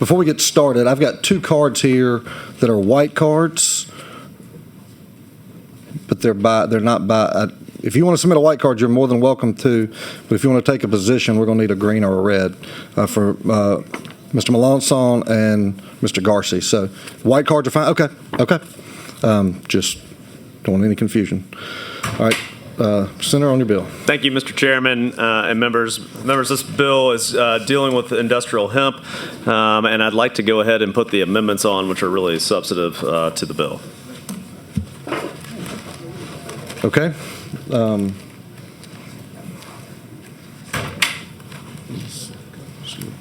before we get started, I've got 2 cards here that are white cards, but they're not by. If you want to submit a white card, you're more than welcome to. But if you want to take a position, we're going to need a green or a red for Mr. Melanson and Mr. Garcia. So white cards are fine. Okay. Just don't want any confusion. All right. Senator, on your bill. Thank you, Mr. Chairman and members. This bill is dealing with industrial hemp, and I'd like to go ahead and put the amendments on, which are really substantive to the bill. Okay.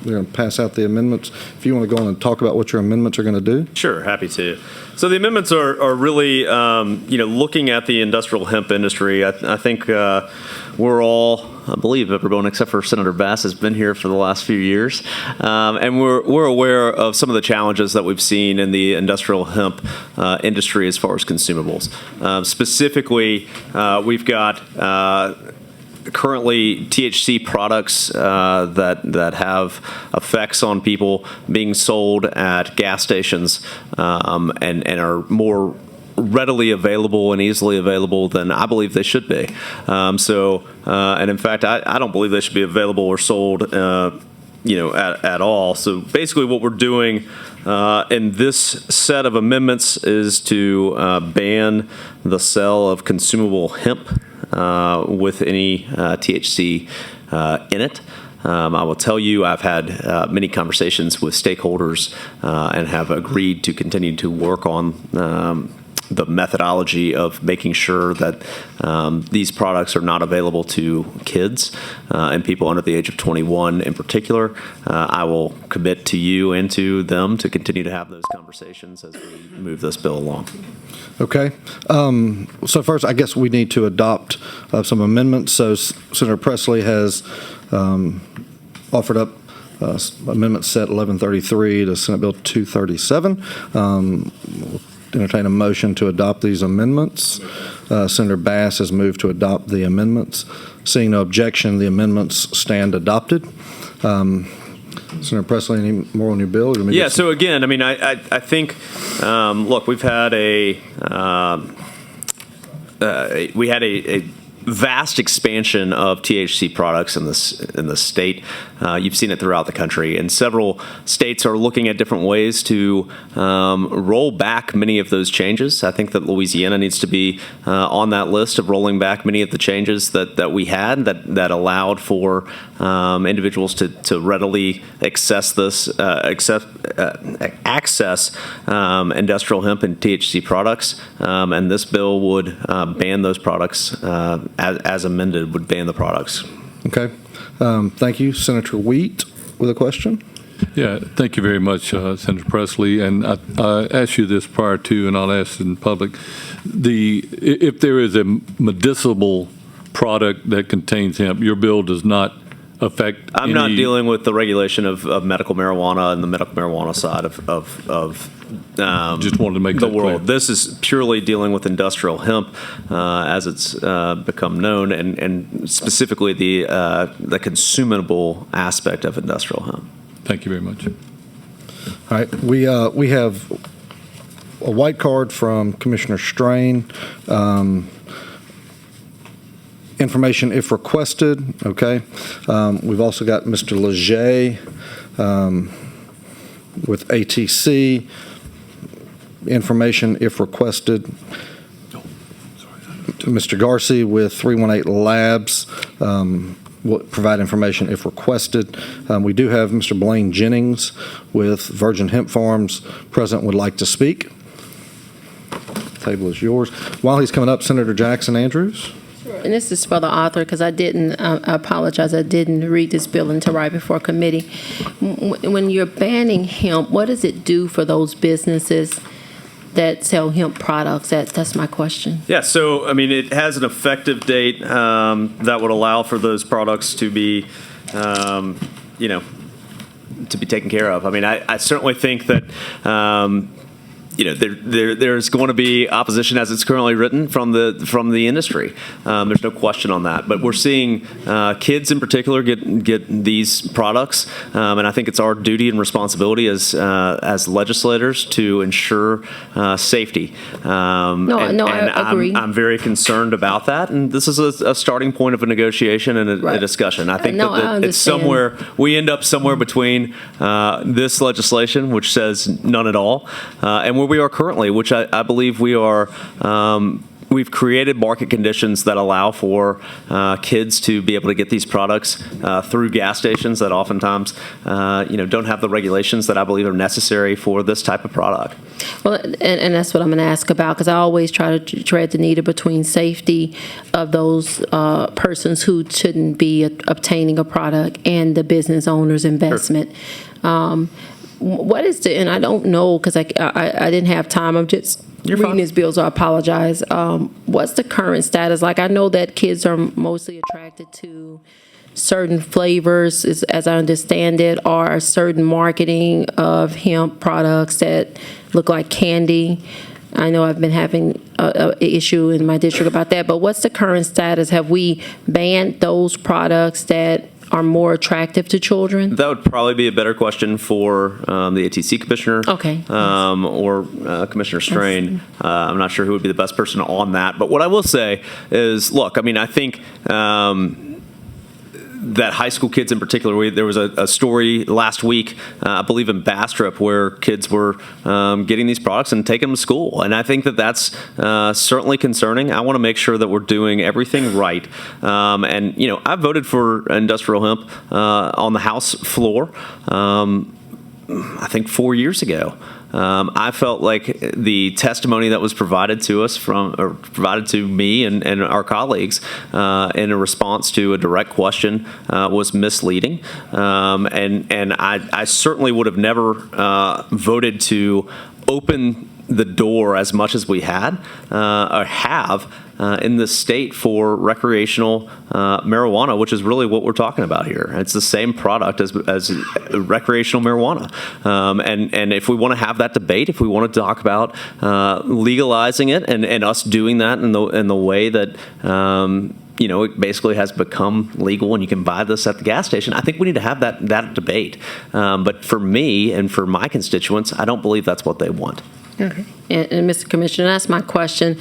We're going to pass out the amendments. If you want to go on and talk about what your amendments are going to do. Sure, happy to. So the amendments are really, looking at the industrial hemp industry. I think we're all, I believe everyone except for Senator Bass has been here for the last few years, and we're aware of some of the challenges that we've seen in the industrial hemp industry as far as consumables. Specifically, we've got currently THC products that have effects on people being sold at gas stations and are more readily available and easily available than I believe they should be. And in fact, I don't believe they should be available or sold at all. So basically what we're doing in this set of amendments is to ban the sale of consumable hemp with any THC in it. I will tell you I've had many conversations with stakeholders and have agreed to continue to work on the methodology of making sure that these products are not available to kids and people under the age of 21 in particular. I will commit to you and to them to continue to have those conversations as we move this bill along. Okay. So first, I guess we need to adopt some amendments. So Senator Presley has offered up Amendment Set 1133 to Senate Bill 237. Entertain a motion to adopt these amendments. Senator Bass has moved to adopt the amendments. Seeing no objection, the amendments stand adopted. Senator Presley, any more on your bill? Yeah. So again, I mean, I think, look, we've had a vast expansion of THC products in the state. You've seen it throughout the country, and several states are looking at different ways to roll back many of those changes. I think that Louisiana needs to be on that list of rolling back many of the changes that we had that allowed for individuals to readily access industrial hemp and THC products, and this bill would ban those products as amended, would ban the products. Okay. Thank you. Senator Wheat with a question. Yeah, thank you very much, Senator Presley. And I asked you this prior to, and I'll ask in public, if there is a medicinal product that contains hemp, your bill does not affect I'm not dealing with the regulation of medical marijuana and the medical marijuana side of just wanted to make the that world. clear. This is purely dealing with industrial hemp as it's become known, and specifically the consumable aspect of industrial hemp. Thank you very much. All right. We have a white card from Commissioner Strain. Information if requested. Okay. We've also got Mr. Leger with ATC. Information if requested. Mr. Garcia with 318 Labs will provide information if requested. We do have Mr. Blaine Jennings with Virgin Hemp Farms. President would like to speak. The table is yours. While he's coming up, Senator Jackson Andrews. And this is for the author, because I apologize, I didn't read this bill until right before committee. When you're banning hemp, what does it do for those businesses that sell hemp products? That's my question. Yeah, so, I mean, it has an effective date that would allow for those products to be, to be taken care of. I mean, I certainly think that there's going to be opposition as it's currently written from the industry. There's no question on that. But we're seeing kids in particular get these products, and I think it's our duty and responsibility as legislators to ensure safety. I agree. I'm very concerned about that, and this is a starting point of a negotiation and a discussion. I think that it's somewhere we end up somewhere between this legislation, which says none at all, and where we are currently, which I believe we are. We've created market conditions that allow for kids to be able to get these products through gas stations that oftentimes, don't have the regulations that I believe are necessary for this type of product. Well, and that's what I'm going to ask about, because I always try to tread the needle between safety of those persons who shouldn't be obtaining a product and the business owner's investment. Sure. What is and I don't know, because I didn't have time. I'm just reading this bill, so I apologize. What's the current status? Like, I know that kids are mostly attracted to certain flavors, as I understand it, or certain marketing of hemp products that look like candy. I know I've been having an issue in my district about that, but what's the current status? Have we banned those products that are more attractive to children? That would probably be a better question for the ATC commissioner, okay, or Commissioner Strain. I'm not sure who would be the best person on that. But what I will say is, look, I mean, I think that high school kids in particular, there was a story last week, I believe in Bastrop, where kids were getting these products and taking them to school. And I think that that's certainly concerning. I want to make sure that we're doing everything right. And, I voted for industrial hemp on the House floor, I think 4 years ago. I felt like the testimony that was provided to us provided to me and our colleagues in a response to a direct question was misleading. And I certainly would have never voted to open the door as much as we had or have in this state for recreational marijuana, which is really what we're talking about here. It's the same product as recreational marijuana. And if we want to have that debate, if we want to talk about legalizing it and us doing that in the way that it basically has become legal and you can buy this at the gas station, I think we need to have that debate. But for me and for my constituents, I don't believe that's what they want. Okay. And Mr. Commissioner, that's my question.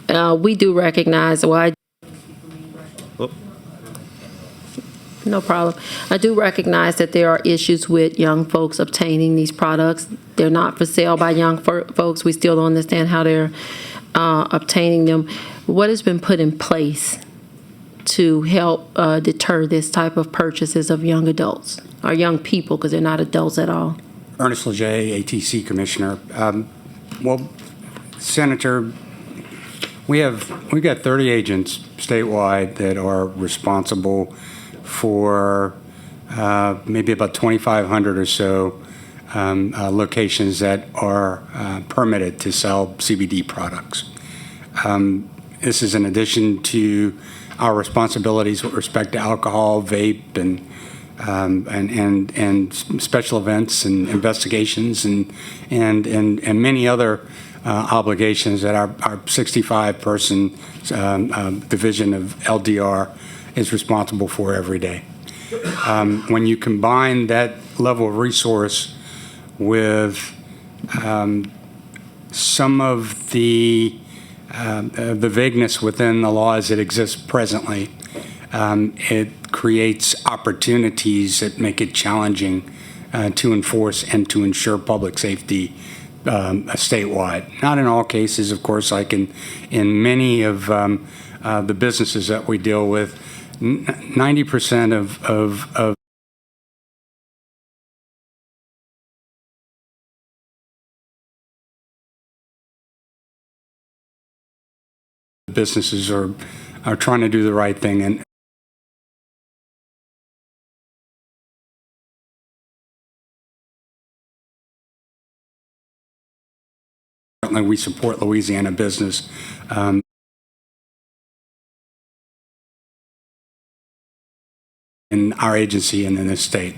We do recognize, no problem. I do recognize that there are issues with young folks obtaining these products. They're not for sale by young folks. We still don't understand how they're obtaining them. What has been put in place to help deter this type of purchases of young adults or young people, because they're not adults at all? Ernest Leger, ATC Commissioner. Well, Senator, we've got 30 agents statewide that are responsible for maybe about 2,500 or so locations that are permitted to sell CBD products. This is in addition to our responsibilities with respect to alcohol, vape, and special events and investigations and many other obligations that our 65-person division of LDR is responsible for every day. When you combine that level of resource with some of the vagueness within the laws that exist presently, it creates opportunities that make it challenging to enforce and to ensure public safety statewide. Not in all cases, of course, like in many of the businesses that we deal with. 90% of businesses are trying to do the right thing, and certainly we support Louisiana business. In our agency and in this state.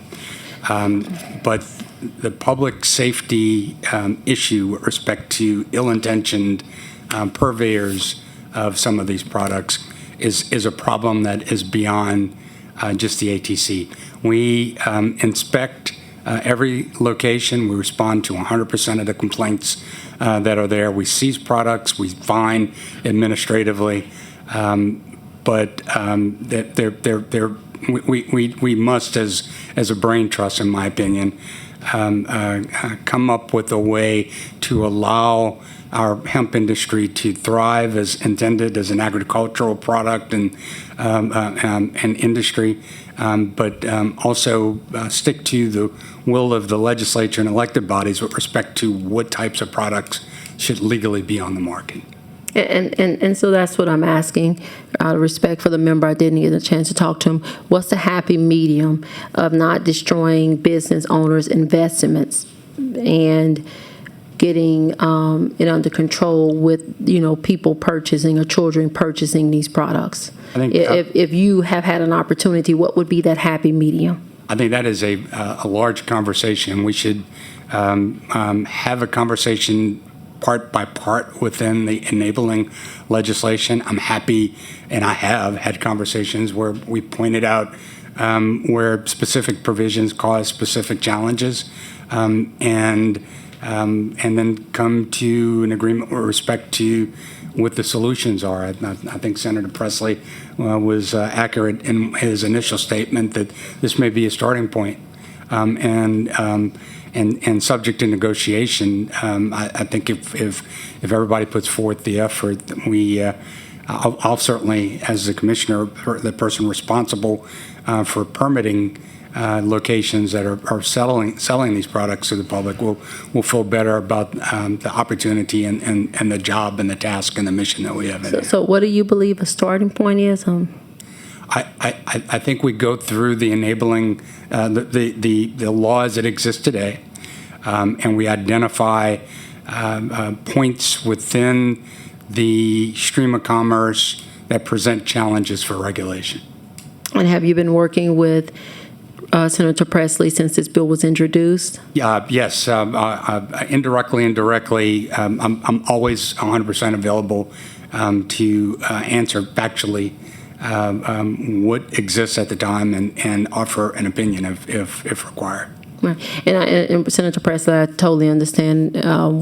But the public safety issue with respect to ill-intentioned purveyors of some of these products is a problem that is beyond just the ATC. We inspect every location. We respond to 100% of the complaints that are there. We seize products. We fine administratively. But we must, as a brain trust, in my opinion, come up with a way to allow our hemp industry to thrive as intended as an agricultural product and industry, but also stick to the will of the legislature and elected bodies with respect to what types of products should legally be on the market. And so that's what I'm asking. Out of respect for the member, I didn't get a chance to talk to him. What's the happy medium of not destroying business owners' investments and getting it under control with people purchasing or children purchasing these products? I think if you have had an opportunity, what would be that happy medium? I think that is a large conversation. We should have a conversation part by part within the enabling legislation. I'm happy, and I have had conversations where we pointed out where specific provisions cause specific challenges, and then come to an agreement with respect to what the solutions are. I think Senator Presley was accurate in his initial statement that this may be a starting point. And subject to negotiation, I think if everybody puts forth the effort, I'll certainly, as the commissioner, the person responsible for permitting locations that are selling these products to the public, will feel better about the opportunity and the job and the task and the mission that we have. So what do you believe a starting point is? I think we go through the enabling, the laws that exist today, and we identify points within the stream of commerce that present challenges for regulation. And have you been working with Senator Presley since this bill was introduced? Yes, indirectly and directly. I'm always 100% available to answer factually what exists at the time and offer an opinion if required. Right. And Senator Presley, I totally understand.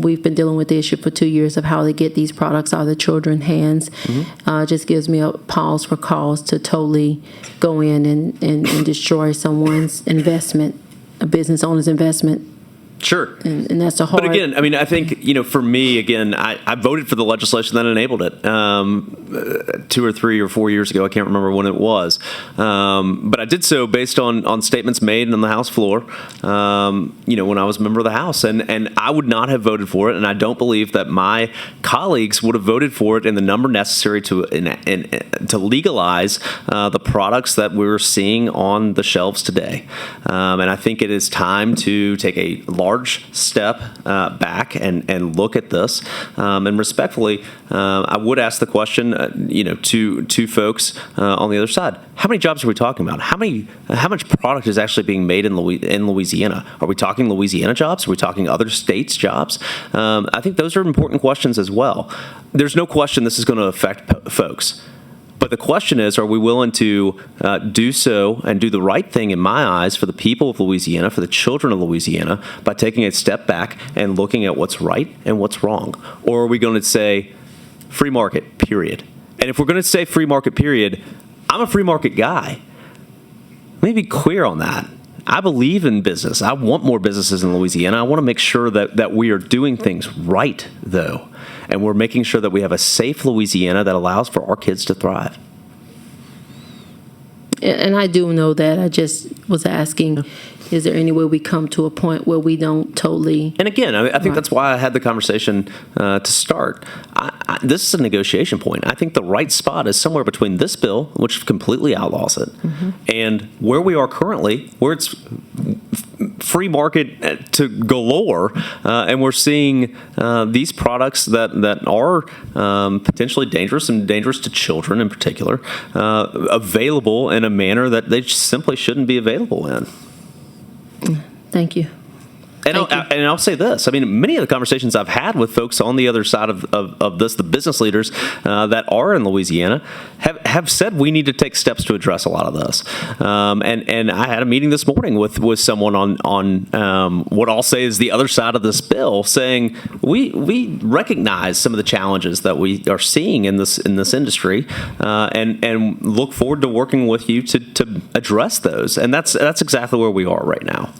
We've been dealing with the issue for 2 years of how to get these products out of the children's hands. Mm-hmm. Just gives me a pause for cause to totally go in and destroy someone's investment, a business owner's investment. Sure. And that's a hard... But again, I mean, I think, for me, again, I voted for the legislation that enabled it 2 or 3 or 4 years ago. I can't remember when it was. But I did so based on statements made on the House floor, when I was a member of the House. And I would not have voted for it, and I don't believe that my colleagues would have voted for it in the number necessary to legalize the products that we're seeing on the shelves today. And I think it is time to take a large step back and look at this. And respectfully, I would ask the question, to folks on the other side: how many jobs are we talking about? How much product is actually being made in Louisiana? Are we talking Louisiana jobs? Are we talking other states' jobs? I think those are important questions as well. There's no question this is going to affect folks. But the question is, are we willing to do so and do the right thing, in my eyes, for the people of Louisiana, for the children of Louisiana, by taking a step back and looking at what's right and what's wrong? Or are we going to say free market, period? And if we're going to say free market, period, I'm a free market guy. Let me be clear on that. I believe in business. I want more businesses in Louisiana. I want to make sure that we are doing things right, though. And we're making sure that we have a safe Louisiana that allows for our kids to thrive. And I do know that. I just was asking, is there any way we come to a point where we don't totally... And again, I think that's why I had the conversation to start. This is a negotiation point. I think the right spot is somewhere between this bill, which completely outlaws it, and where we are currently, where it's free market to galore, and we're seeing these products that are potentially dangerous and dangerous to children in particular, available in a manner that they simply shouldn't be available in. Thank you. And Thank you. I'll say this. I mean, many of the conversations I've had with folks on the other side of this, the business leaders that are in Louisiana, have said we need to take steps to address a lot of this. And I had a meeting this morning with someone on what I'll say is the other side of this bill, saying we recognize some of the challenges that we are seeing in this industry, and look forward to working with you to address those. And that's exactly where we are right now.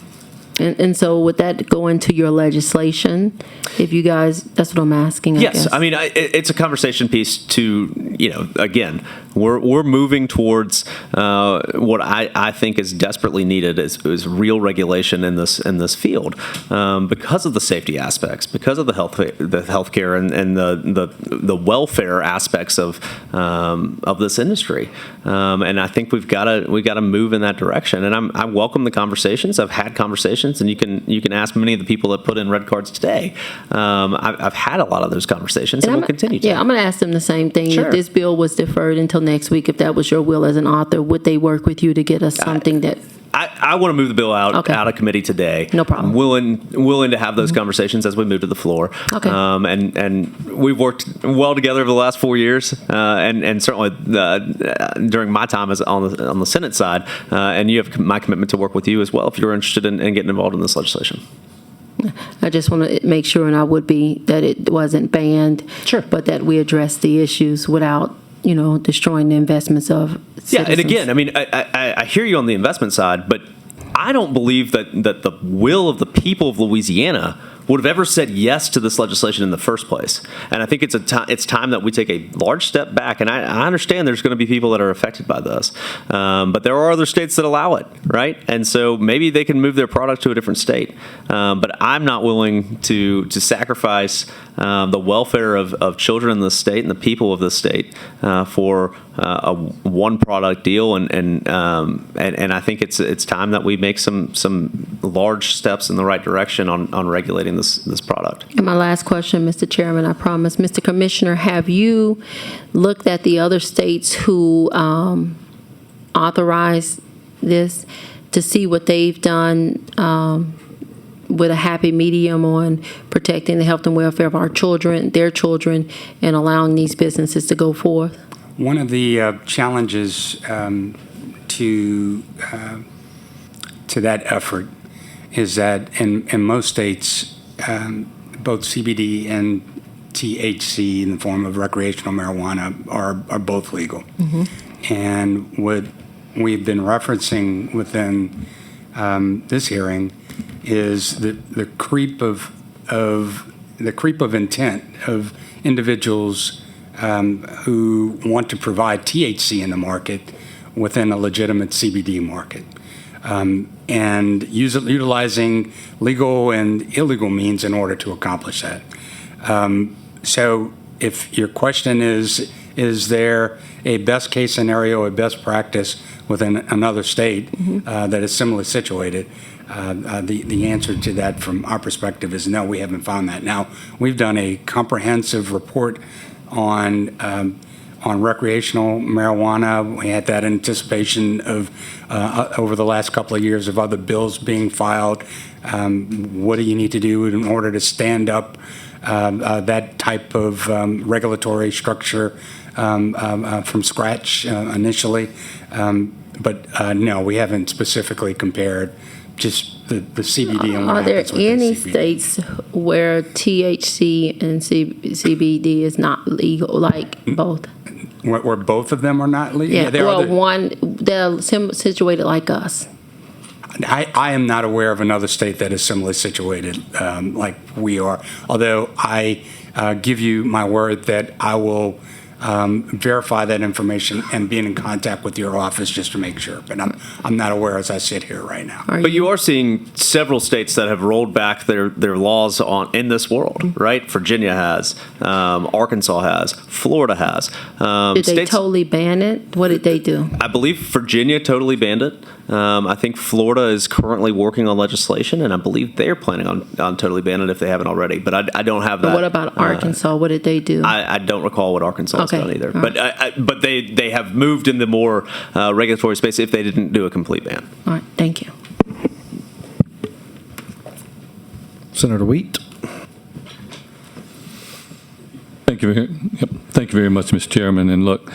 And so would that go into your legislation? If you guys, that's what I'm asking, I Yes, guess. I mean, it's a conversation piece to, again, we're moving towards what I think is desperately needed is real regulation in this field, because of the safety aspects, because of the healthcare and the welfare aspects of this industry, and I think we've got to move in that direction. And I welcome the conversations. I've had conversations, and you can ask many of the people that put in red cards today. I've had a lot of those conversations, and we'll continue to. Yeah, I'm going to ask them the same thing. Sure. If this bill was deferred until next week, if that was your will as an author, would they work with you to get us something that... I want to move the bill out of committee today. No problem. I'm willing to have those conversations as we move to the floor. Okay. And we've worked well together over the last 4 years, and certainly during my time as on the Senate side. And you have my commitment to work with you as well if you're interested in getting involved in this legislation. I just want to make sure, and I would be, that it wasn't banned. Sure. But that we address the issues without, destroying the investments of citizens. Yeah, and again, I mean, I hear you on the investment side, but I don't believe that the will of the people of Louisiana would have ever said yes to this legislation in the first place. And I think it's time that we take a large step back. And I understand there's going to be people that are affected by this, but there are other states that allow it, right? And so maybe they can move their product to a different state. But I'm not willing to sacrifice the welfare of children in this state and the people of this state for a one product deal. And I think it's time that we make some large steps in the right direction on regulating this product. And my last question, Mr. Chairman, I promise. Mr. Commissioner, have you looked at the other states who authorize this to see what they've done with a happy medium on protecting the health and welfare of our children, their children, and allowing these businesses to go forth? One of the challenges to that effort is that in most states, both CBD and THC in the form of recreational marijuana are both legal. Mm-hmm. And what we've been referencing within this hearing is the creep of intent of individuals who want to provide THC in the market within a legitimate CBD market. And utilizing legal and illegal means in order to accomplish that. So if your question is there a best case scenario, a best practice within another state that is similarly situated? The answer to that from our perspective is no, we haven't found that. Now, we've done a comprehensive report on recreational marijuana. We had that in anticipation of over the last couple of years of other bills being filed. What do you need to do in order to stand up that type of regulatory structure from scratch initially? But no, we haven't specifically compared just the CBD and what Are there happens within any CBD. states where THC and CBD is not legal, like both? Where both of them are not legal? Yeah, there are well, other- one, they're situated like us. I am not aware of another state that is similarly situated like we are, although I give you my word that I will verify that information and be in contact with your office just to make sure. But I'm not aware as I sit here right now. But you are seeing several states that have rolled back their laws in this world, right? Virginia has, Arkansas has, Florida has. Did they totally ban it? What did they do? I believe Virginia totally banned it. I think Florida is currently working on legislation, and I believe they're planning on totally banning it if they haven't already. But I don't have that. But what about Arkansas? What did they do? I don't recall what Arkansas has Okay. done either. All But they have moved in the more regulatory space if they didn't do a complete ban. All right, thank you. Senator Wheat. Thank you. Thank you very much, Mr. Chairman. And look,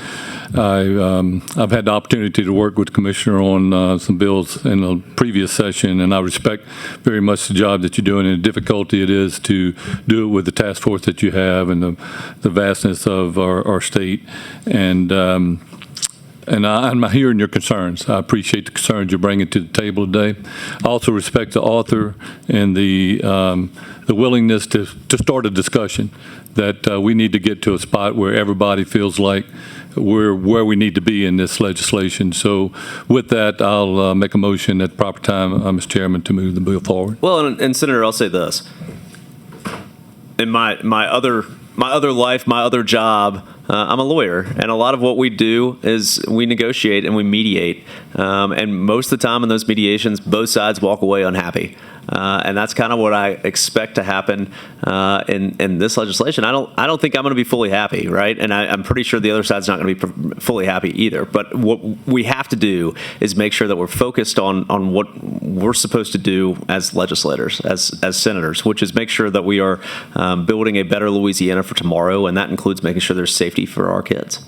I've had the opportunity to work with the Commissioner on some bills in a previous session, and I respect very much the job that you're doing and the difficulty it is to do it with the task force that you have and the vastness of our state. And I'm hearing your concerns. I appreciate the concerns you're bringing to the table today. I also respect the author and the willingness to start a discussion that we need to get to a spot where everybody feels like we're where we need to be in this legislation. So with that, I'll make a motion at the proper time, Mr. Chairman, to move the bill forward. Well, and Senator, I'll say this. In my other life, my other job, I'm a lawyer, and a lot of what we do is we negotiate and we mediate. And most of the time in those mediations, both sides walk away unhappy. And that's kind of what I expect to happen in this legislation. I don't think I'm going to be fully happy, right? And I'm pretty sure the other side's not going to be fully happy either. But what we have to do is make sure that we're focused on what we're supposed to do as legislators, as senators, which is make sure that we are building a better Louisiana for tomorrow, and that includes making sure there's safety for our kids.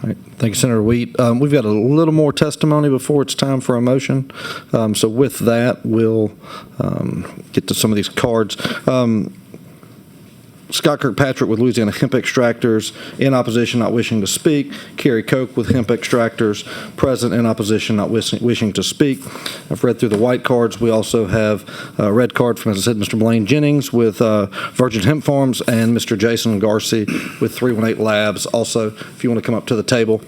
All right. Thank you, Senator Wheat. We've got a little more testimony before it's time for a motion. So with that, we'll get to some of these cards. Scott Kirkpatrick with Louisiana Hemp Extractors, in opposition, not wishing to speak. Kerry Koch with Hemp Extractors, present, in opposition, not wishing to speak. I've read through the white cards. We also have a red card from, as I said, Mr. Blaine Jennings with Virgin Hemp Farms and Mr. Jason Garcia with 318 Labs. Also, if you want to come up to the table,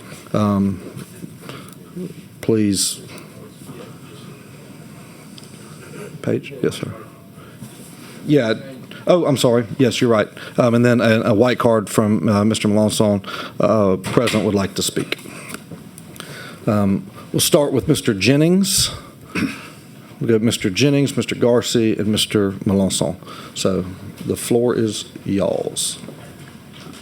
please. Page? Yes, sir. Yeah. Oh, I'm sorry. Yes, you're right. And then a white card from Mr. Melanson, President would like to speak. We'll start with Mr. Jennings. We'll go Mr. Jennings, Mr. Garcia, and Mr. Melanson. So the floor is y'all's.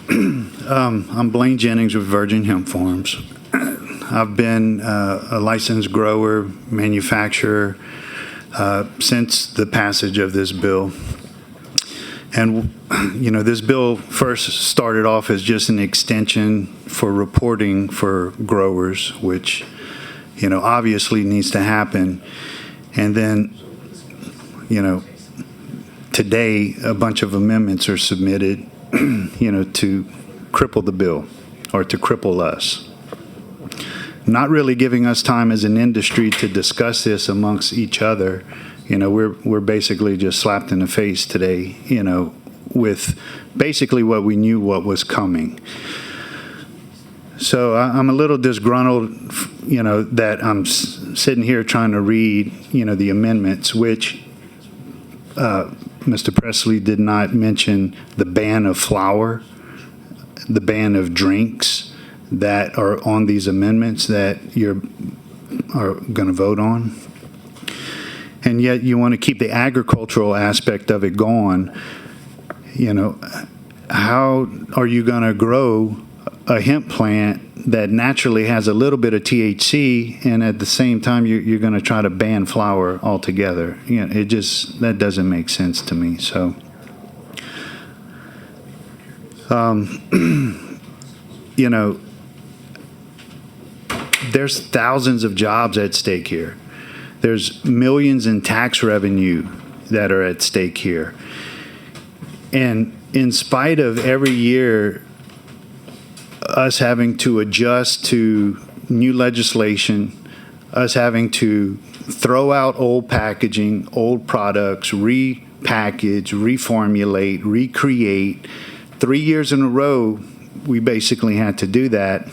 I'm Blaine Jennings with Virgin Hemp Farms. I've been a licensed grower, manufacturer since the passage of this bill. And, you know, this bill first started off as just an extension for reporting for growers, which, you know, obviously needs to happen. And then, you know, today a bunch of amendments are submitted, you know, to cripple the bill or to cripple us. Not really giving us time as an industry to discuss this amongst each other. You know, we're basically just slapped in the face today, you know, with basically what we knew what was coming. So I'm a little disgruntled, you know, that I'm sitting here trying to read, you know, the amendments, which Mr. Presley did not mention the ban of flour, the ban of drinks that are on these amendments that are going to vote on. And yet you want to keep the agricultural aspect of it going. You know, how are you going to grow a hemp plant that naturally has a little bit of THC, and at the same time you're going to try to ban flour altogether? You know, that doesn't make sense to me. So, you know, there's thousands of jobs at stake here. There's millions in tax revenue that are at stake here. And in spite of every year us having to adjust to new legislation, us having to throw out old packaging, old products, repackage, reformulate, recreate, 3 years in a row, we basically had to do that.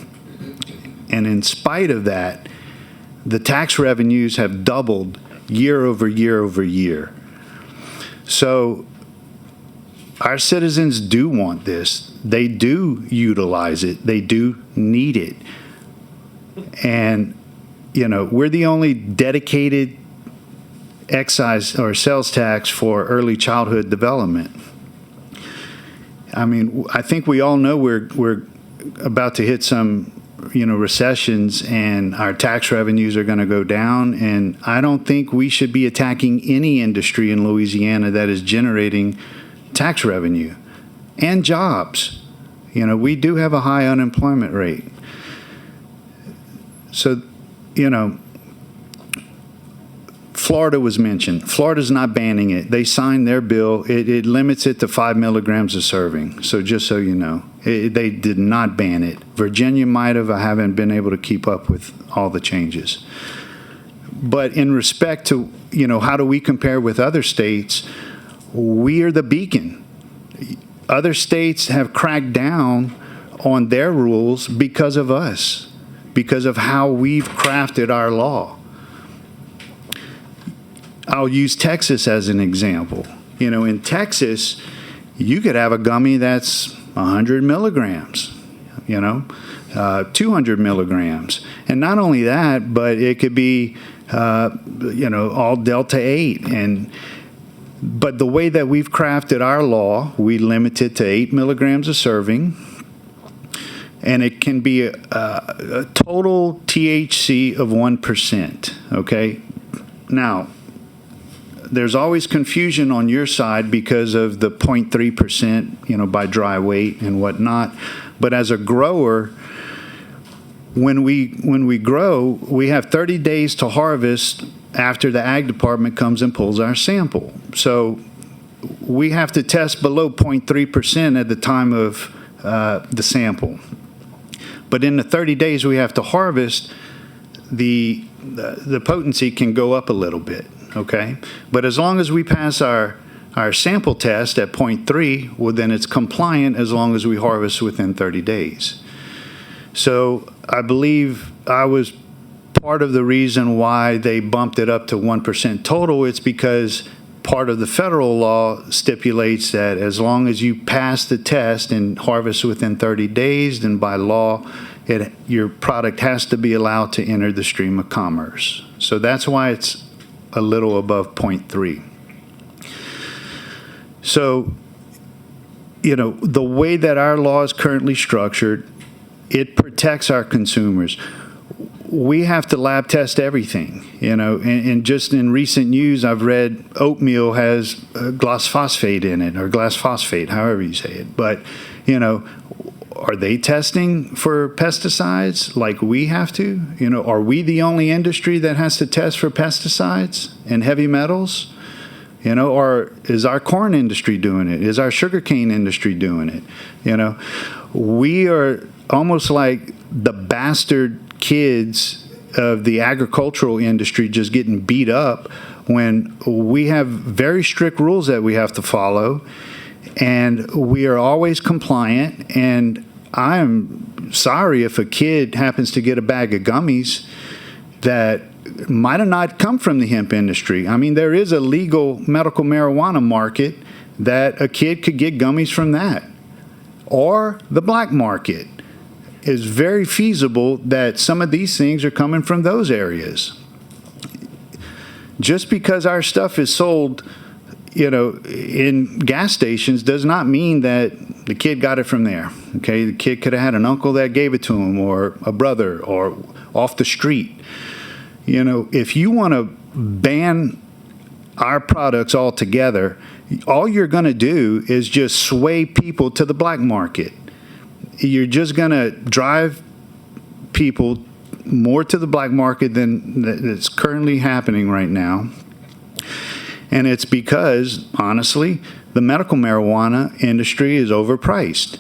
And in spite of that, the tax revenues have doubled year over year over year. So our citizens do want this. They do utilize it. They do need it. And, you know, we're the only dedicated excise or sales tax for early childhood development. I mean, I think we all know we're about to hit some, recessions and our tax revenues are going to go down. And I don't think we should be attacking any industry in Louisiana that is generating tax revenue and jobs. We do have a high unemployment rate. So, Florida was mentioned. Florida's not banning it. They signed their bill. It limits it to 5 milligrams of serving. So just so you know, they did not ban it. Virginia might have. I haven't been able to keep up with all the changes. But in respect to, how do we compare with other states, we are the beacon. Other states have cracked down on their rules because of us, because of how we've crafted our law. I'll use Texas as an example. In Texas, you could have a gummy that's 100 milligrams, 200 milligrams. And not only that, but it could be, all Delta 8. But the way that we've crafted our law, we limit it to 8 milligrams of serving. And it can be a total THC of 1%, okay? Now, there's always confusion on your side because of the 0.3%, by dry weight and whatnot. But as a grower, when we grow, we have 30 days to harvest after the ag department comes and pulls our sample. So we have to test below 0.3% at the time of the sample. But in the 30 days we have to harvest, the potency can go up a little bit. Okay, but as long as we pass our sample test at 0.3, well, then it's compliant as long as we harvest within 30 days. So I believe I was part of the reason why they bumped it up to 1% total. It's because part of the federal law stipulates that as long as you pass the test and harvest within 30 days, then by law, your product has to be allowed to enter the stream of commerce. So that's why it's a little above 0.3. So, the way that our law is currently structured, it protects our consumers. We have to lab test everything, and just in recent news, I've read oatmeal has glyphosate in it, or glyphosate, however you say it. But, are they testing for pesticides like we have to? Are we the only industry that has to test for pesticides and heavy metals? Or is our corn industry doing it? Is our sugarcane industry doing it? We are almost like the bastard kids of the agricultural industry just getting beat up when we have very strict rules that we have to follow, and we are always compliant. And I'm sorry if a kid happens to get a bag of gummies that might have not come from the hemp industry. I mean, there is a legal medical marijuana market that a kid could get gummies from that. Or the black market is very feasible that some of these things are coming from those areas. Just because our stuff is sold, in gas stations does not mean that the kid got it from there. Okay, the kid could have had an uncle that gave it to him, or a brother, or off the street. If you want to ban our products altogether, all you're going to do is just sway people to the black market. You're just going to drive people more to the black market than it's currently happening right now. And it's because, honestly, the medical marijuana industry is overpriced.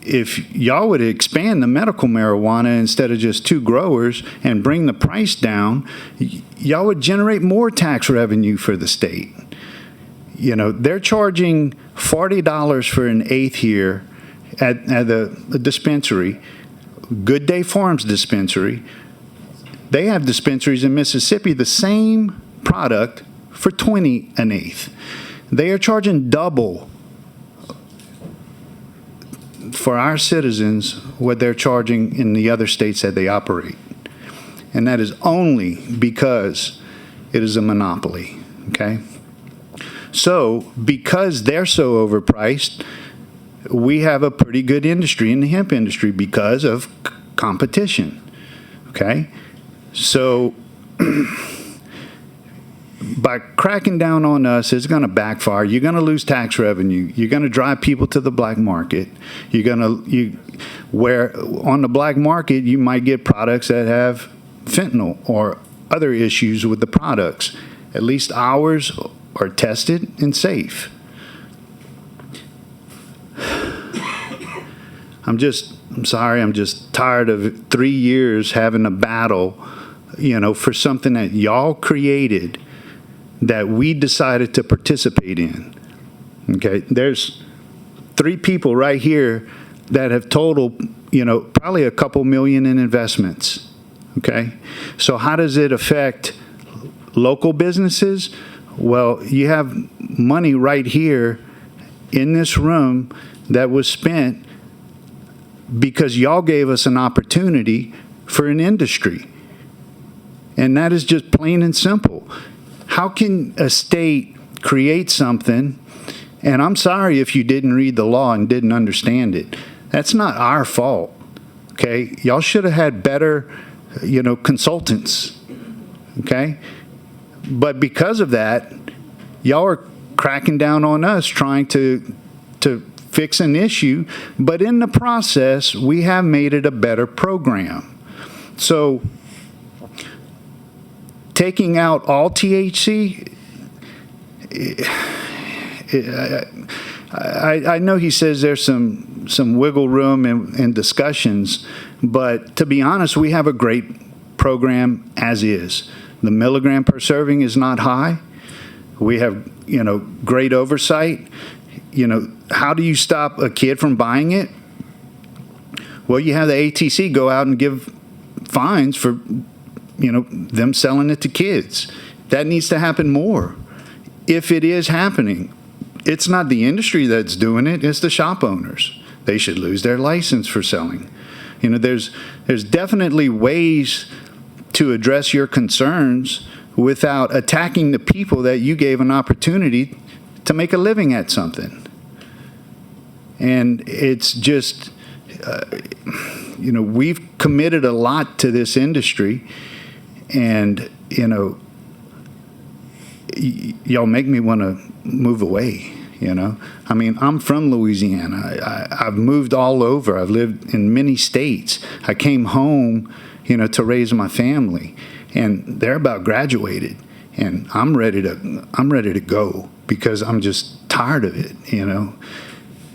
If y'all would expand the medical marijuana instead of just 2 growers and bring the price down, y'all would generate more tax revenue for the state. They're charging $40 for an eighth here at the dispensary, Good Day Farms dispensary. They have dispensaries in Mississippi, the same product for $20 an eighth. They are charging double for our citizens what they're charging in the other states that they operate. And that is only because it is a monopoly, okay? So, because they're so overpriced, we have a pretty good industry in the hemp industry because of competition. Okay? So by cracking down on us, it's going to backfire. You're going to lose tax revenue. You're going to drive people to the black market. Where on the black market, you might get products that have fentanyl or other issues with the products. At least ours are tested and safe. I'm sorry, I'm just tired of 3 years having a battle, for something that y'all created that we decided to participate in. Okay, there's 3 people right here that have totaled, probably a couple million in investments. Okay, so how does it affect local businesses? Well, you have money right here in this room that was spent because y'all gave us an opportunity for an industry. And that is just plain and simple. How can a state create something, and I'm sorry if you didn't read the law and didn't understand it. That's not our fault, okay? Y'all should have had better, consultants, okay? But because of that, y'all are cracking down on us trying to fix an issue, but in the process, we have made it a better program. So taking out all THC, I know he says there's some wiggle room in discussions, but to be honest, we have a great program as is. The milligram per serving is not high. We have, great oversight. How do you stop a kid from buying it? Well, you have the ATC go out and give fines for, them selling it to kids. That needs to happen more. If it is happening, it's not the industry that's doing it, it's the shop owners. They should lose their license for selling. There's definitely ways to address your concerns without attacking the people that you gave an opportunity to make a living at something. And it's just, we've committed a lot to this industry, and, y'all make me want to move away, I mean, I'm from Louisiana. I've moved all over. I've lived in many states. I came home, to raise my family, and they're about graduated, and I'm ready to go because I'm just tired of it,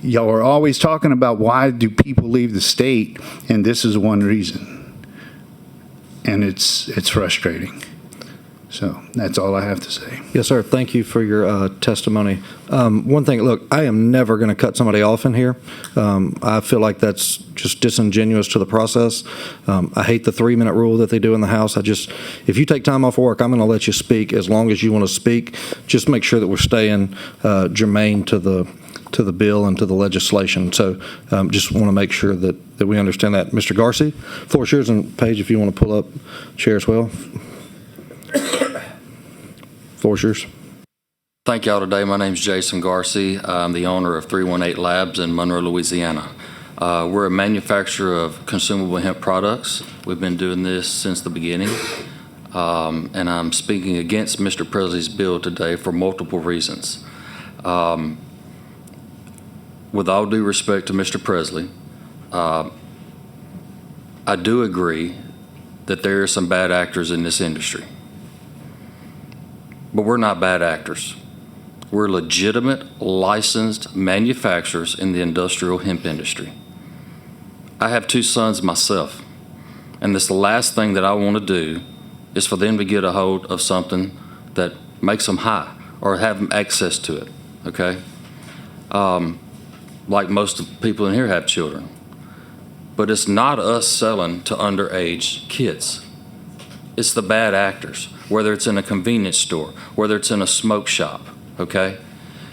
Y'all are always talking about why do people leave the state, and this is one reason. And it's frustrating. So that's all I have to say. Yes, sir. Thank you for your testimony. One thing, look, I am never going to cut somebody off in here. I feel like that's just disingenuous to the process. I hate the 3-minute rule that they do in the House. If you take time off work, I'm going to let you speak as long as you want to speak. Just make sure that we're staying germane to the bill and to the legislation. So just want to make sure that we understand that. Mr. Garcia, floor is yours, and Paige, if you want to pull up chair as well. Floor is yours. Thank y'all today. My name is Jason Garcia. I'm the owner of 318 Labs in Monroe, Louisiana. We're a manufacturer of consumable hemp products. We've been doing this since the beginning. And I'm speaking against Mr. Presley's bill today for multiple reasons. With all due respect to Mr. Presley, I do agree that there are some bad actors in this industry. But we're not bad actors. We're legitimate, licensed manufacturers in the industrial hemp industry. I have 2 sons myself, and this the last thing that I want to do is for them to get a hold of something that makes them high or have access to it, okay? Like most people in here have children. But it's not us selling to underage kids. It's the bad actors, whether it's in a convenience store, whether it's in a smoke shop, okay?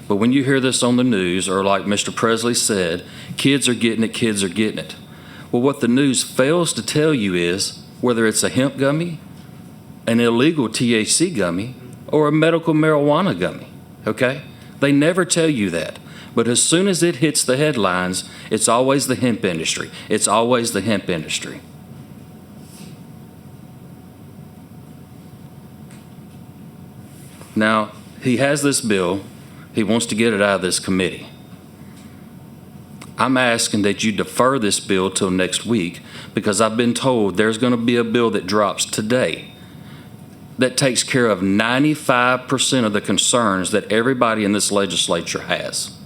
But when you hear this on the news, or like Mr. Presley said, kids are getting it, kids are getting it. Well, what the news fails to tell you is whether it's a hemp gummy, an illegal THC gummy, or a medical marijuana gummy, okay? They never tell you that. But as soon as it hits the headlines, it's always the hemp industry. It's always the hemp industry. Now, he has this bill. He wants to get it out of this committee. I'm asking that you defer this bill till next week because I've been told there's going to be a bill that drops today that takes care of 95% of the concerns that everybody in this legislature has.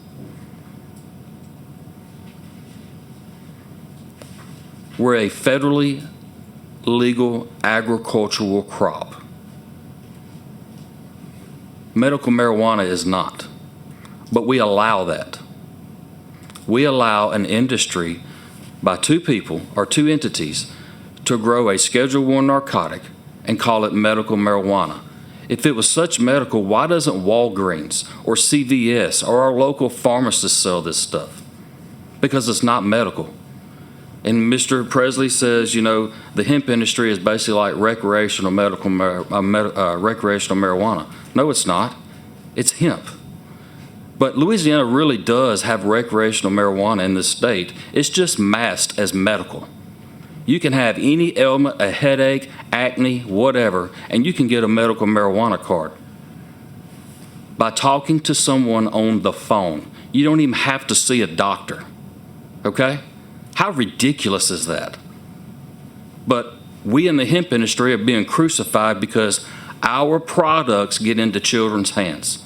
We're a federally legal agricultural crop. Medical marijuana is not, but we allow that. We allow an industry by two people or two entities to grow a Schedule I narcotic and call it medical marijuana. If it was such medical, why doesn't Walgreens or CVS or our local pharmacists sell this stuff? Because it's not medical. And Mr. Presley says, you know, the hemp industry is basically like recreational marijuana. No, it's not. It's hemp. But Louisiana really does have recreational marijuana in this state. It's just masked as medical. You can have any ailment, a headache, acne, whatever, and you can get a medical marijuana card by talking to someone on the phone. You don't even have to see a doctor, okay? How ridiculous is that? But we in the hemp industry are being crucified because our products get into children's hands.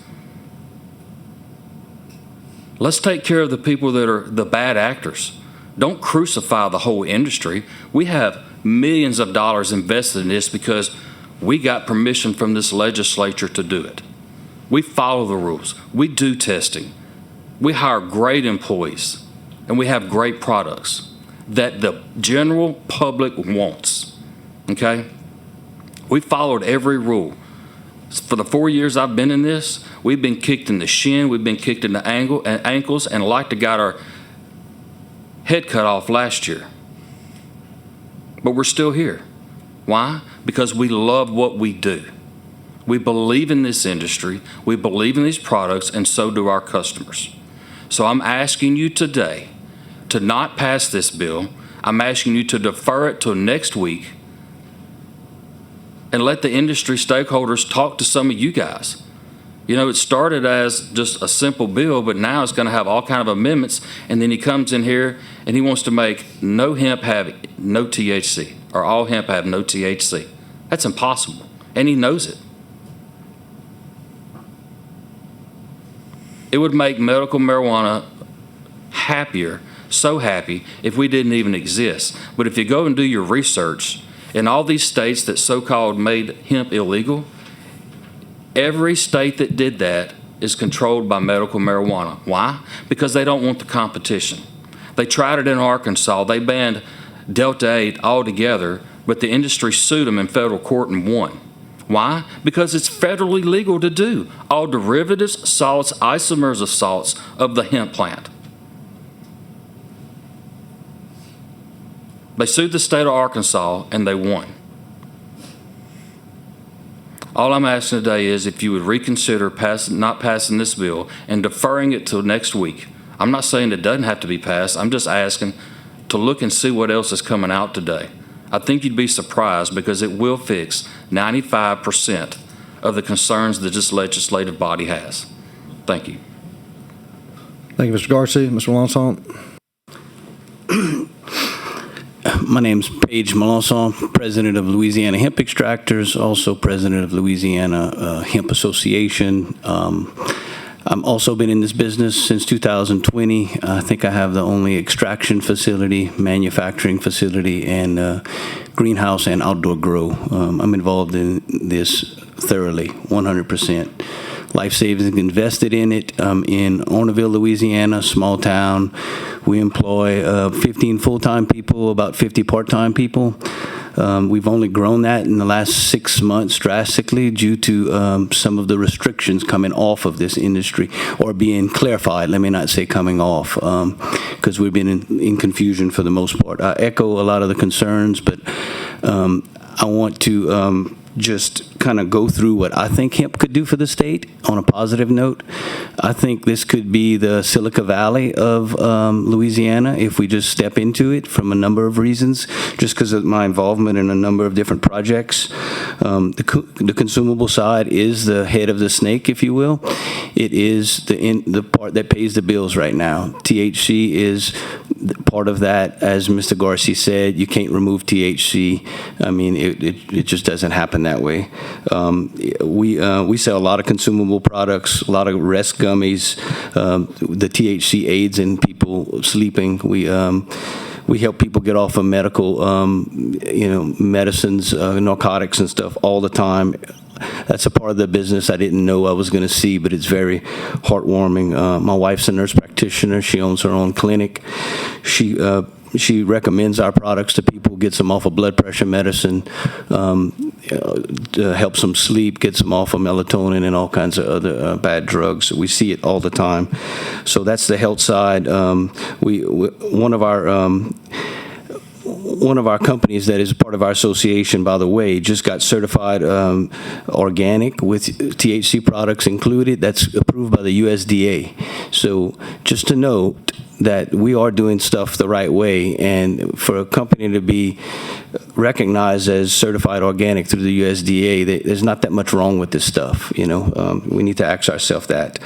Let's take care of the people that are the bad actors. Don't crucify the whole industry. We have millions of dollars invested in this because we got permission from this legislature to do it. We follow the rules. We do testing. We hire great employees, and we have great products that the general public wants, okay? We followed every rule. For the 4 years I've been in this, we've been kicked in the shin, we've been kicked in the ankles, and like to got our head cut off last year. But we're still here. Why? Because we love what we do. We believe in this industry, we believe in these products, and so do our customers. So I'm asking you today to not pass this bill. I'm asking you to defer it till next week and let the industry stakeholders talk to some of you guys. You know, it started as just a simple bill, but now it's going to have all kind of amendments, and then he comes in here and he wants to make no hemp have no THC, or all hemp have no THC. That's impossible, and he knows it. It would make medical marijuana happier, so happy, if we didn't even exist. But if you go and do your research, in all these states that so-called made hemp illegal, every state that did that is controlled by medical marijuana. Why? Because they don't want the competition. They tried it in Arkansas. They banned Delta 8 altogether, but the industry sued them in federal court and won. Why? Because it's federally legal to do all derivatives, salts, isomers of salts of the hemp plant. They sued the state of Arkansas and they won. All I'm asking today is if you would reconsider not passing this bill and deferring it till next week. I'm not saying it doesn't have to be passed. I'm just asking to look and see what else is coming out today. I think you'd be surprised because it will fix 95% of the concerns that this legislative body has. Thank you. Thank you, Mr. Garcia. Mr. Lansant. My name's Paige Melanson, president of Louisiana Hemp Extractors, also president of Louisiana Hemp Association. I've also been in this business since 2020. I think I have the only extraction facility, manufacturing facility, and greenhouse and outdoor grow. I'm involved in this thoroughly, 100%. Life Savings invested in it in Orneville, Louisiana, small town. We employ 15 full-time people, about 50 part-time people. We've only grown that in the last 6 months drastically due to some of the restrictions coming off of this industry, or being clarified, let me not say coming off, because we've been in confusion for the most part. I echo a lot of the concerns, but I want to just kind of go through what I think hemp could do for the state on a positive note. I think this could be the Silicon Valley of Louisiana if we just step into it from a number of reasons, just because of my involvement in a number of different projects. The consumable side is the head of the snake, if you will. It is the part that pays the bills right now. THC is part of that. As Mr. Garcia said, you can't remove THC. I mean, it just doesn't happen that way. We sell a lot of consumable products, a lot of rest gummies. The THC aids in people sleeping. We help people get off of medical, medicines, narcotics and stuff all the time. That's a part of the business I didn't know I was going to see, but it's very heartwarming. My wife's a nurse practitioner. She owns her own clinic. She recommends our products to people, gets them off of blood pressure medicine, helps them sleep, gets them off of melatonin and all kinds of other bad drugs. We see it all the time. So that's the health side. One of our companies that is part of our association, by the way, just got certified organic with THC products included. That's approved by the USDA. So just to note that we are doing stuff the right way, and for a company to be recognized as certified organic through the USDA, there's not that much wrong with this stuff. We need to ask ourselves that.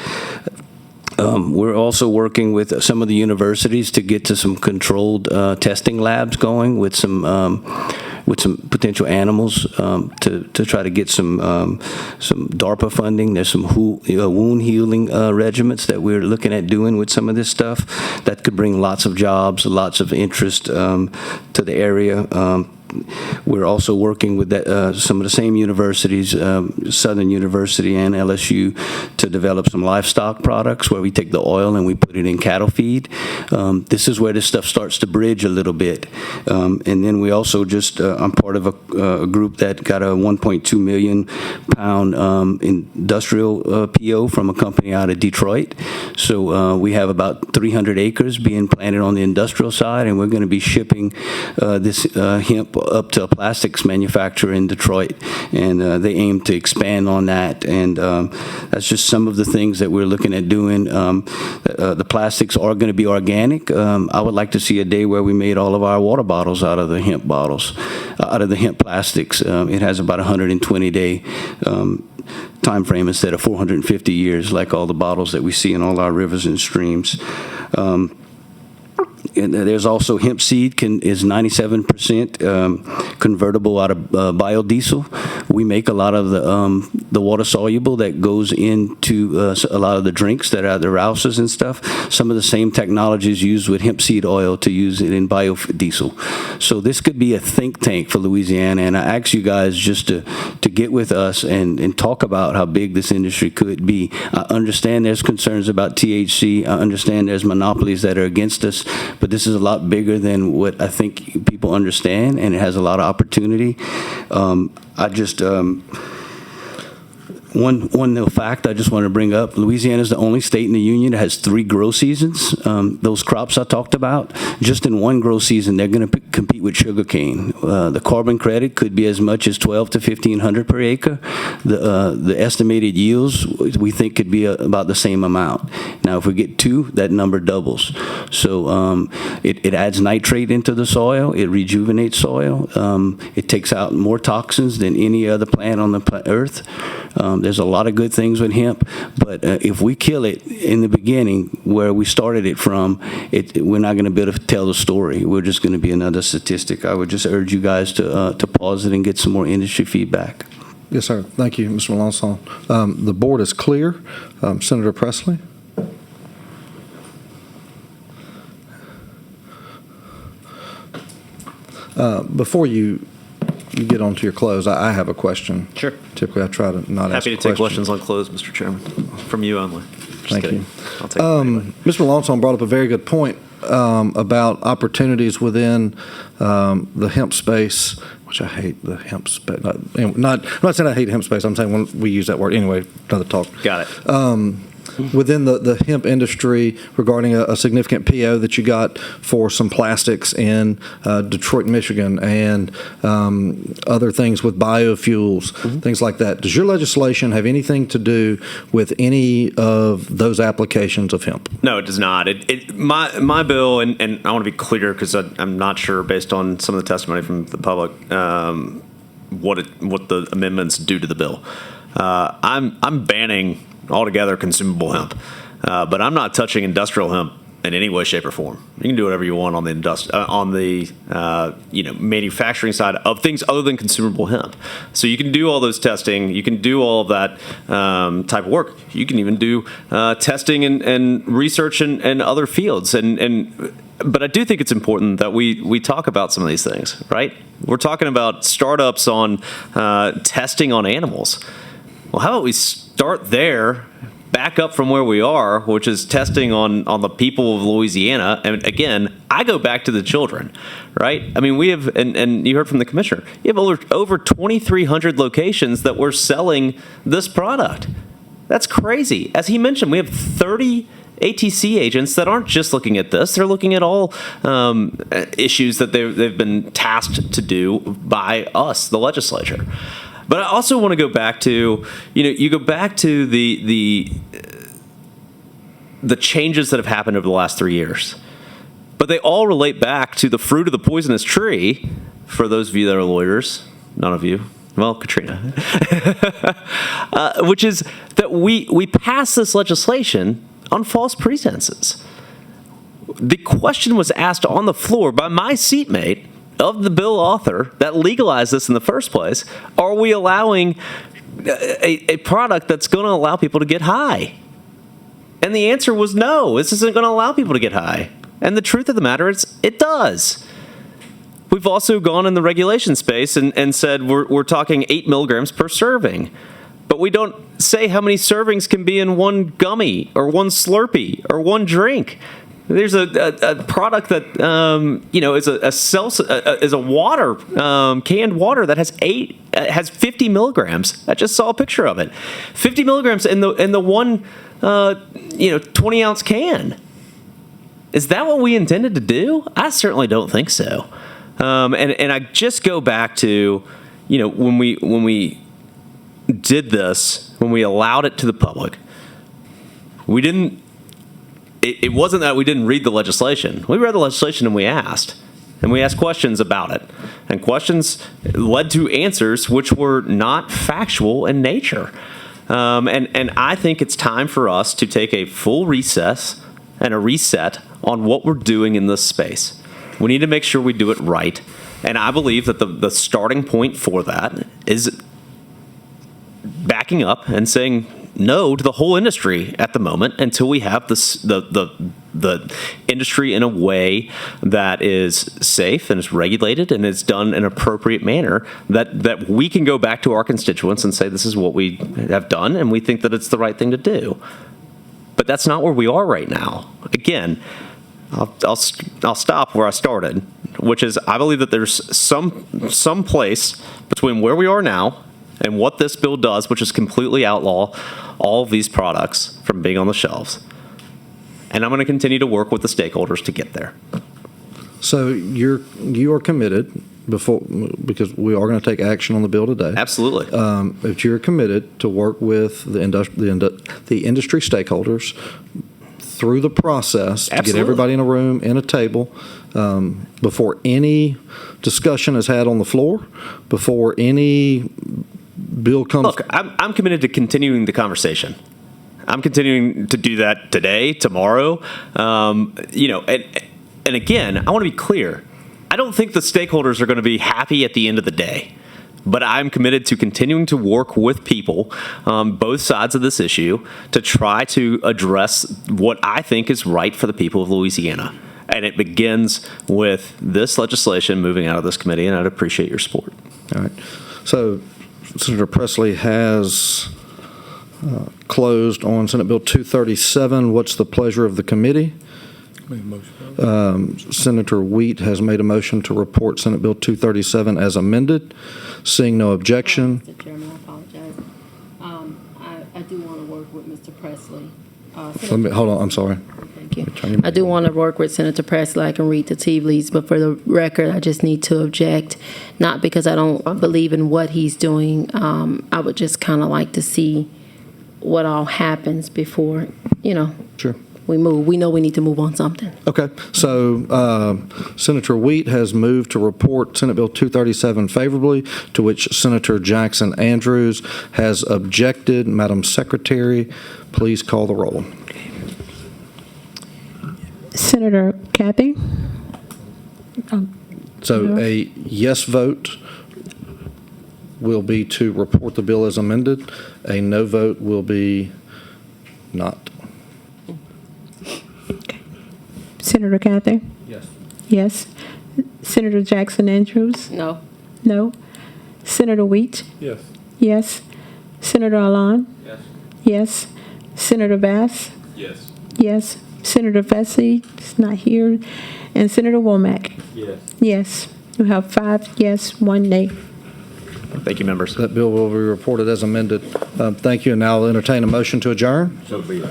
We're also working with some of the universities to get to some controlled testing labs going with some potential animals to try to get some DARPA funding. There's some wound healing regimens that we're looking at doing with some of this stuff that could bring lots of jobs, lots of interest to the area. We're also working with some of the same universities, Southern University and LSU, to develop some livestock products where we take the oil and we put it in cattle feed. This is where this stuff starts to bridge a little bit. And then we also I'm part of a group that got a 1.2 million pound industrial PO from a company out of Detroit. So we have about 300 acres being planted on the industrial side, and we're going to be shipping this hemp up to a plastics manufacturer in Detroit, and they aim to expand on that. And that's just some of the things that we're looking at doing. The plastics are going to be organic. I would like to see a day where we made all of our water bottles out of the hemp plastics. It has about 120-day time frame instead of 450 years, like all the bottles that we see in all our rivers and streams. And there's also hemp seed is 97% convertible out of biodiesel. We make a lot of the water soluble that goes into a lot of the drinks that are the rouses and stuff. Some of the same technologies used with hemp seed oil to use it in biodiesel. So this could be a think tank for Louisiana, and I ask you guys just to get with us and talk about how big this industry could be. I understand there's concerns about THC. I understand there's monopolies that are against us, but this is a lot bigger than what I think people understand, and it has a lot of opportunity. One little fact I just want to bring up: Louisiana is the only state in the union that has 3 grow seasons. Those crops I talked about, just in one grow season, they're going to compete with sugarcane. The carbon credit could be as much as $1,200 to $1,500 per acre. The estimated yields we think could be about the same amount. Now, if we get 2, that number doubles. So it adds nitrate into the soil. It rejuvenates soil. It takes out more toxins than any other plant on the earth. There's a lot of good things with hemp, but if we kill it in the beginning where we started it from, we're not going to be able to tell the story. We're just going to be another statistic. I would just urge you guys to pause it and get some more industry feedback. Yes, sir. Thank you, Mr. Melanson. The board is clear. Senator Presley? Before you get on to your close, I have a question. Sure. Typically, I try to not ask Happy to take questions on close, Mr. Chairman, from you only. Just Thank kidding. you. I'll take them anyway. Mr. Melanson brought up a very good point about opportunities within the hemp space, which I hate the hemp space. I'm not saying I hate hemp space. I'm saying when we use that word anyway, another talk. Got it. within the hemp industry regarding a significant PO that you got for some plastics in Detroit, Michigan, and other things with biofuels, things like that. Does your legislation have anything to do with any of those applications of hemp? No, it does not. My bill, and I want to be clear because I'm not sure based on some of the testimony from the public what the amendments do to the bill. I'm banning altogether consumable hemp, but I'm not touching industrial hemp in any way, shape, or form. You can do whatever you want on the manufacturing side of things other than consumable hemp. So you can do all those testing. You can do all of that type of work. You can even do testing and research in other fields. But I do think it's important that we talk about some of these things, right? We're talking about startups on testing on animals. Well, how about we start there, back up from where we are, which is testing on the people of Louisiana. And again, I go back to the children, right? I mean, we have, and you heard from the commissioner, you have over 2,300 locations that we're selling this product. That's crazy. As he mentioned, we have 30 ATC agents that aren't just looking at this. They're looking at all issues that they've been tasked to do by us, the legislature. But I also want to go back to, you go back to the changes that have happened over the last 3 years. But they all relate back to the fruit of the poisonous tree, for those of you that are lawyers, none of you. Well, Katrina. Which is that we passed this legislation on false pretenses. The question was asked on the floor by my seatmate of the bill author that legalized this in the first place. Are we allowing a product that's going to allow people to get high? And the answer was no, this isn't going to allow people to get high. And the truth of the matter is, it does. We've also gone in the regulation space and said we're talking 8 milligrams per serving. But we don't say how many servings can be in one gummy or one Slurpee or one drink. There's a product that is a water, canned water that has 50 milligrams. I just saw a picture of it. 50 milligrams in the one 20-ounce can. Is that what we intended to do? I certainly don't think so. And I just go back to when we did this, when we allowed it to the public, we didn't. It wasn't that we didn't read the legislation. We read the legislation and we asked questions about it. And questions led to answers which were not factual in nature. And I think it's time for us to take a full recess and a reset on what we're doing in this space. We need to make sure we do it right. And I believe that the starting point for that is backing up and saying no to the whole industry at the moment until we have the industry in a way that is safe and is regulated and is done in an appropriate manner that we can go back to our constituents and say this is what we have done and we think that it's the right thing to do. But that's not where we are right now. Again, I'll stop where I started, which is I believe that there's some place between where we are now and what this bill does, which is completely outlaw all of these products from being on the shelves. And I'm going to continue to work with the stakeholders to get there. So you are committed because we are going to take action on the bill today. Absolutely. If you're committed to work with the industry stakeholders through the process to get everybody in a room, in a table, before any discussion is had on the floor, before any bill comes. Look, I'm committed to continuing the conversation. I'm continuing to do that today, tomorrow. And again, I want to be clear. I don't think the stakeholders are going to be happy at the end of the day. But I'm committed to continuing to work with people on both sides of this issue to try to address what I think is right for the people of Louisiana. And it begins with this legislation moving out of this committee, and I'd appreciate your support. All right. So Senator Presley has closed on Senate Bill 237. What's the pleasure of the committee? Senator Wheat has made a motion to report Senate Bill 237 as amended. Seeing no objection. Mr. Chairman, I apologize. I do want to work with Mr. Presley Hold on, I'm sorry. Thank you. I do want to work with Senator Presley. I can read the tea leaves, but for the record, I just need to object, not because I don't believe in what he's doing. I would just kind of like to see what all happens before, Sure. we move. We know we need to move on something. Okay, so Senator Wheat has moved to report Senate Bill 237 favorably, to which Senator Jackson Andrews has objected. Madam Secretary, please call the roll. Senator Kathy? So a yes vote will be to report the bill as amended. A no vote will be not. Senator Kathy? Yes. Yes. Senator Jackson Andrews? No. No. Senator Wheat? Yes. Yes. Senator Alon? Yes. Yes. Senator Bass? Yes. Yes. Senator Vesey is not here. And Senator Womack? Yes. Yes. We have 5 yes, 1 nay. Thank you, members. That bill will be reported as amended. Thank you, and now I'll entertain a motion to adjourn. So be it.